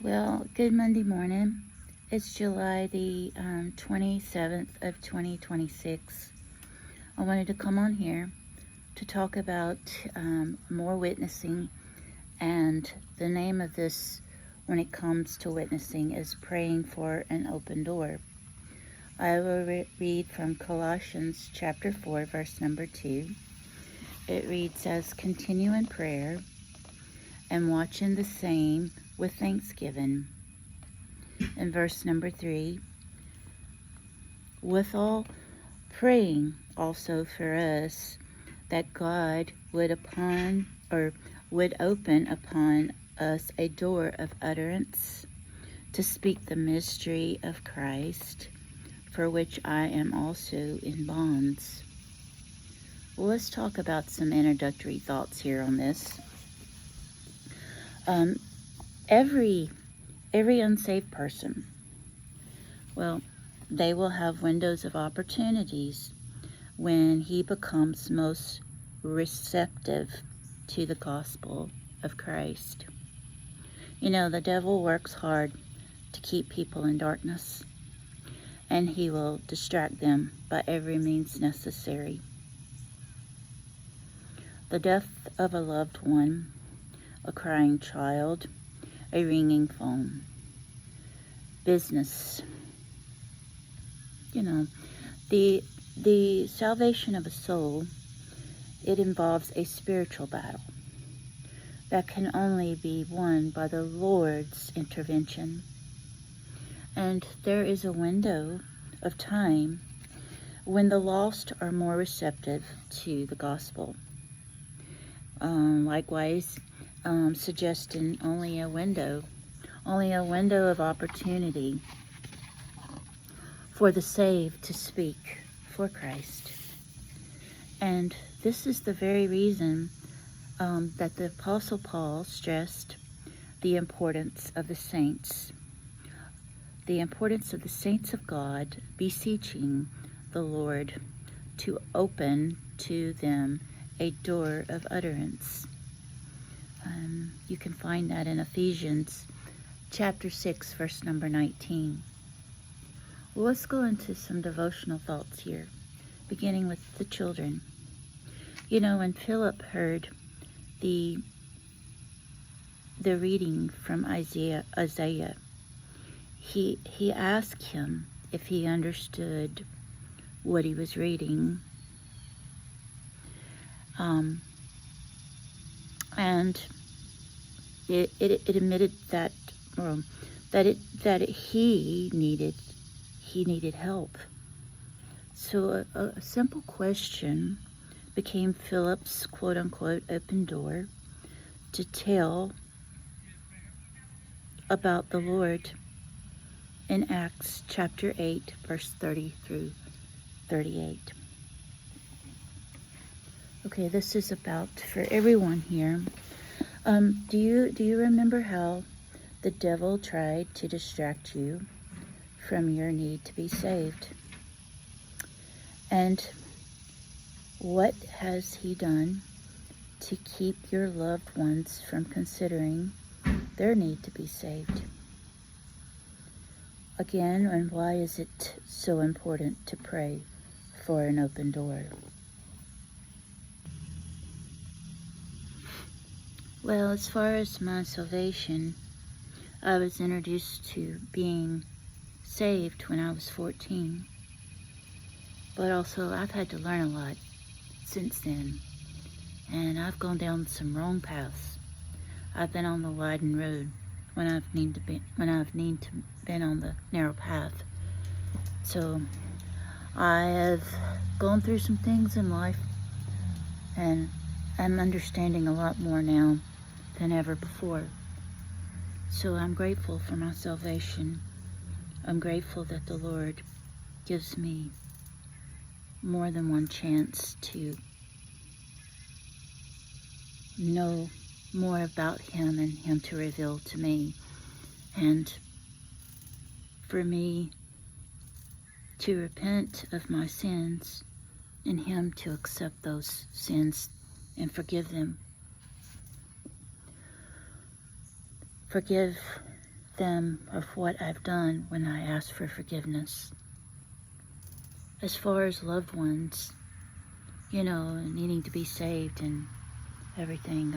Well, good Monday morning. It's July the 27th of 2026. I wanted to come on here to talk about more witnessing, and the name of this when it comes to witnessing is praying for an open door. I will read from Colossians chapter 4, verse number 2. It reads as, "Continue in prayer and watch in the same with thanksgiving." In verse number 3, "Withal praying also for us that God would open upon us a door of utterance to speak the mystery of Christ, for which I am also in bonds." Well, let's talk about some introductory thoughts here on this. Every unsaved person, well, they will have windows of opportunities when he becomes most receptive to the gospel of Christ. You know, the devil works hard to keep people in darkness, and he will distract them by every means necessary. The death of a loved one, a crying child, a ringing phone, business. You know, the salvation of a soul, it involves a spiritual battle that can only be won by the Lord's intervention. And there is a window of time when the lost are more receptive to the gospel. Likewise, suggesting only a window of opportunity for the saved to speak for Christ. And this is the very reason that the Apostle Paul stressed the importance of the saints of God beseeching the Lord to open to them a door of utterance. You can find that in Ephesians chapter 6, verse number 19. Well, let's go into some devotional thoughts here, beginning with the children. You know, when Philip heard the reading from Isaiah, he asked him if he understood what he was reading. And it admitted that he needed help. So a simple question became Philip's quote-unquote open door to tell about the Lord in Acts chapter 8, verse 30 through 38. Okay, this is about for everyone here. Do you remember how the devil tried to distract you from your need to be saved? And what has he done to keep your loved ones from considering their need to be saved? Again, and why is it so important to pray for an open door? Well, as far as my salvation, I was introduced to being saved when I was 14. But also, I've had to learn a lot since then. And I've gone down some wrong paths. I've been on the widen road when I've need to been on the narrow path. So I have gone through some things in life, and I'm understanding a lot more now than ever before. So I'm grateful for my salvation. I'm grateful that the Lord gives me more than one chance to know more about Him and Him to reveal to me, and for me to repent of my sins and Him to accept those sins and forgive them. Forgive them of what I've done when I ask for forgiveness. As far as loved ones, needing to be saved and everything,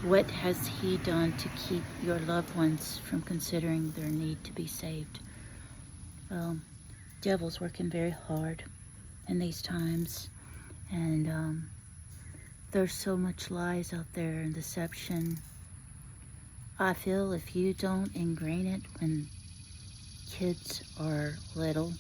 what has He done to keep your loved ones from considering their need to be saved? Well, devil's working very hard in these times, and there's so much lies out there and deception. I feel if you don't ingrain it when kids are little,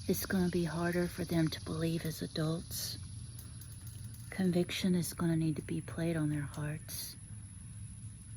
it's going to be harder for them to believe as adults. Conviction is going to need to be played on their hearts.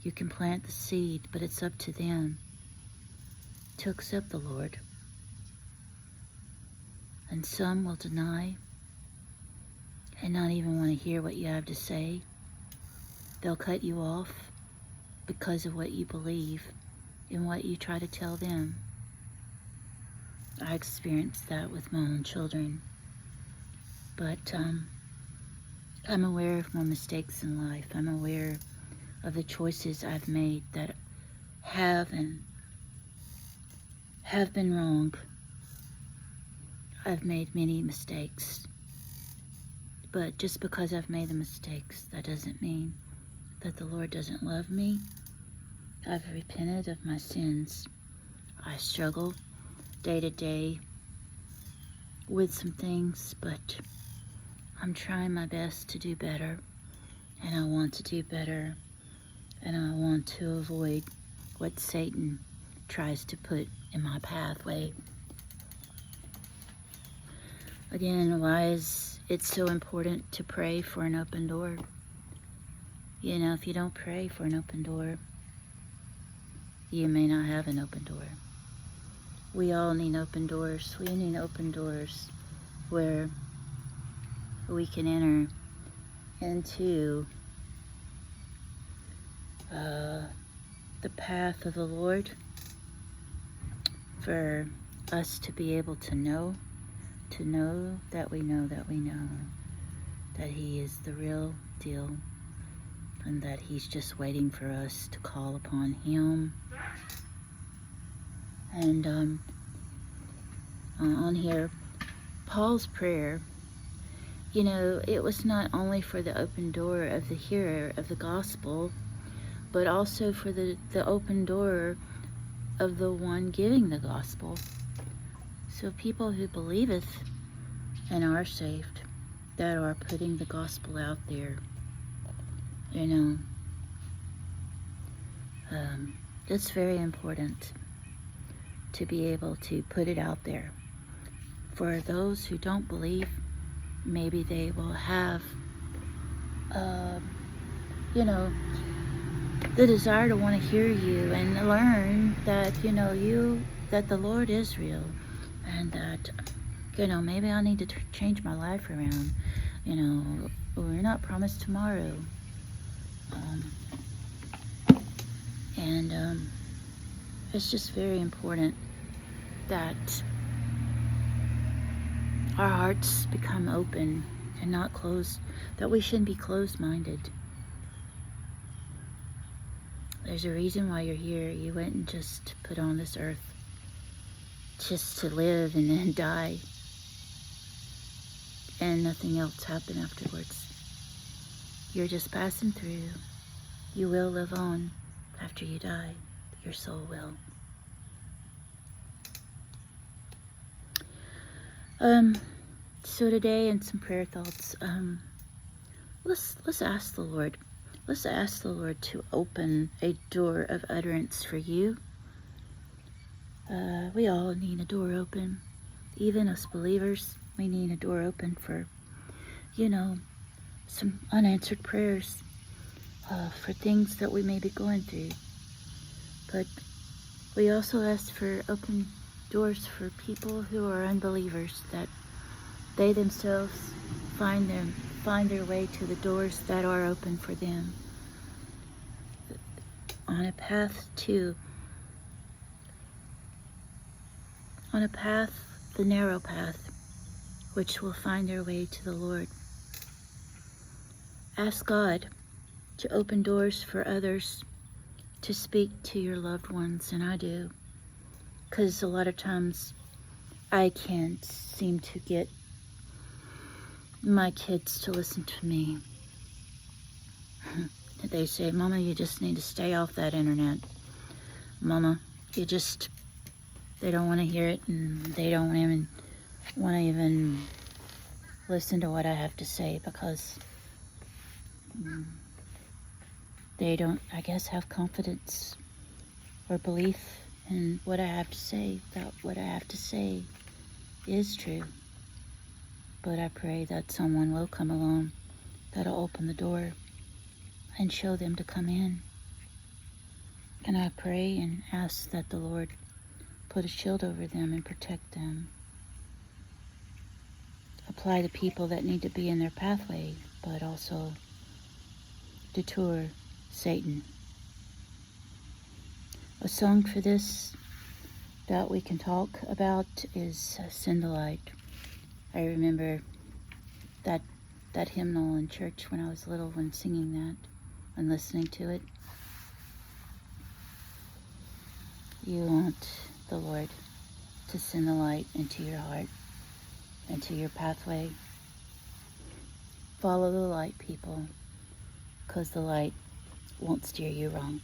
You can plant the seed, but it's up to them to accept the Lord. And some will deny and not even want to hear what you have to say. They'll cut you off because of what you believe and what you try to tell them. I experienced that with my own children. But I'm aware of my mistakes in life. I'm aware of the choices I've made that have been wrong. I've made many mistakes. But just because I've made the mistakes, that doesn't mean that the Lord doesn't love me. I've repented of my sins. I struggle day to day with some things, but I'm trying my best to do better, and I want to do better, and I want to avoid what Satan tries to put in my pathway. Again, why is it so important to pray for an open door? If you don't pray for an open door, you may not have an open door. We all need open doors. We need open doors where we can enter into the path of the Lord, for us to be able to know that we know that He is the real deal, and that He's just waiting for us to call upon Him. And on here, Paul's prayer, it was not only for the open door of the hearer of the gospel, but also for the open door of the one giving the gospel. So people who believeth and are saved, that are putting the gospel out there, it's very important to be able to put it out there. For those who don't believe, maybe they will have, the desire to want to hear you and learn that, that the Lord is real, and that, maybe I need to change my life around. We're not promised tomorrow. It's just very important that our hearts become open and not closed, that we shouldn't be closed-minded. There's a reason why you're here. You wouldn't just put on this earth just to live and then die and nothing else happen afterwards. You're just passing through. You will live on after you die. Your soul will. So today, in some prayer thoughts, let's ask the Lord. Let's ask the Lord to open a door of utterance for you. We all need a door open. Even us believers, we need a door open for, some unanswered prayers, for things that we may be going through. But we also ask for open doors for people who are unbelievers, that they themselves find their way to the doors that are open for them, on a path, the narrow path, which will find their way to the Lord. Ask God to open doors for others to speak to your loved ones, and I do. Because a lot of times I can't seem to get my kids to listen to me. They say, Mama, you just need to stay off that internet. Mama, they don't want to hear it, and they don't even want to even listen to what I have to say, because they don't, I guess, have confidence or belief in what I have to say, that what I have to say is true. But I pray that someone will come along that'll open the door and show them to come in. And I pray and ask that the Lord put a shield over them and protect them. Apply the people that need to be in their pathway, but also detour Satan. A song for this that we can talk about is Send the Light. I remember that hymnal in church when I was little, when singing that and listening to it. You want the Lord to send the light into your heart, into your pathway. Follow the light, people, because the light won't steer you wrong.